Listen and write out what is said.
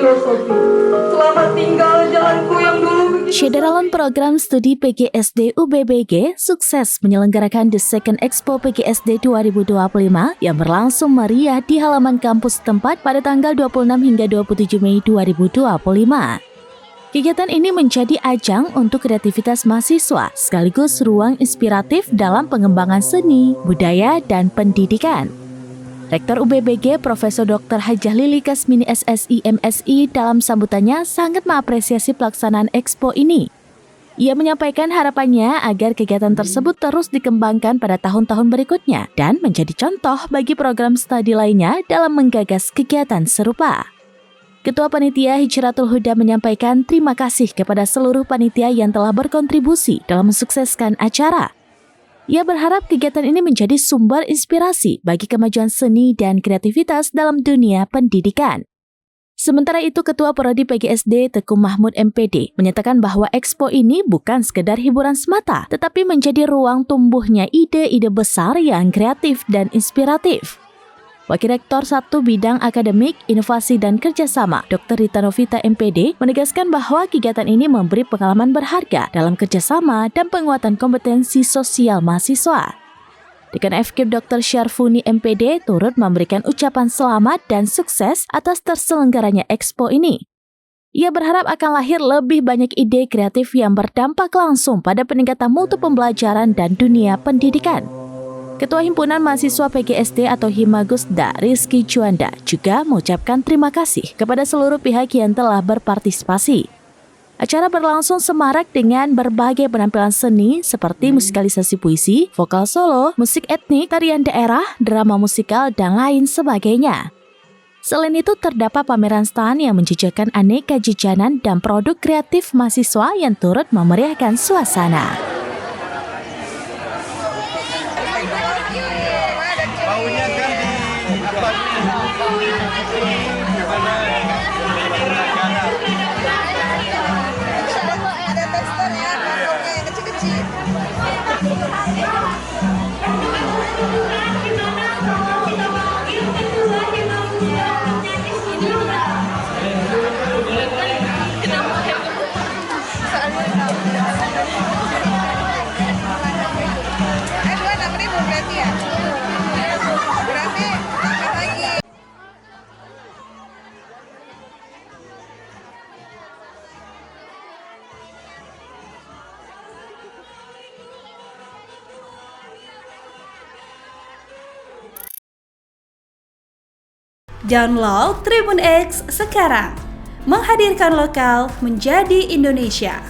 filosofi. Selamat tinggal jalanku yang dulu. Syederalon Program Studi PGSD UBBG sukses menyelenggarakan The Second Expo PGSD 2025 yang berlangsung meriah di halaman kampus setempat pada tanggal 26 hingga 27 Mei 2025. Kegiatan ini menjadi ajang untuk kreativitas mahasiswa, sekaligus ruang inspiratif dalam pengembangan seni, budaya, dan pendidikan. Rektor UBBG Profesor Dr. Hajah Lili Kasmini SSI MSI dalam sambutannya sangat mengapresiasi pelaksanaan Expo ini. Ia menyampaikan harapannya agar kegiatan tersebut terus dikembangkan pada tahun-tahun berikutnya dan menjadi contoh bagi program studi lainnya dalam menggagas kegiatan serupa. Ketua Panitia Hijratul Huda menyampaikan terima kasih kepada seluruh panitia yang telah berkontribusi dalam mensukseskan acara. Ia berharap kegiatan ini menjadi sumber inspirasi bagi kemajuan seni dan kreativitas dalam dunia pendidikan. Sementara itu, Ketua Prodi PGSD Teguh Mahmud MPD menyatakan bahwa Expo ini bukan sekedar hiburan semata, tetapi menjadi ruang tumbuhnya ide-ide besar yang kreatif dan inspiratif. Wakil Rektor 1 Bidang Akademik, Inovasi dan Kerjasama, Dr. Rita Novita MPD, menegaskan bahwa kegiatan ini memberi pengalaman berharga dalam kerjasama dan penguatan kompetensi sosial mahasiswa. Dekan FKIP Dr. Syarfuni MPD turut memberikan ucapan selamat dan sukses atas terselenggaranya Expo ini. Ia berharap akan lahir lebih banyak ide kreatif yang berdampak langsung pada peningkatan mutu pembelajaran dan dunia pendidikan. Ketua Himpunan Mahasiswa PGSD atau Himagusda, Rizky Juanda, juga mengucapkan terima kasih kepada seluruh pihak yang telah berpartisipasi. Acara berlangsung semarak dengan berbagai penampilan seni seperti musikalisasi puisi, vokal solo, musik etnik, tarian daerah, drama musikal, dan lain sebagainya. Selain itu, terdapat pameran stand yang menjajakan aneka jajanan dan produk kreatif mahasiswa yang turut memeriahkan suasana. Maunya kan di apa ada tester ya, produknya yang kecil-kecil. Berarti ya? Berarti tambah lagi. Download Tribun X sekarang, menghadirkan lokal menjadi Indonesia.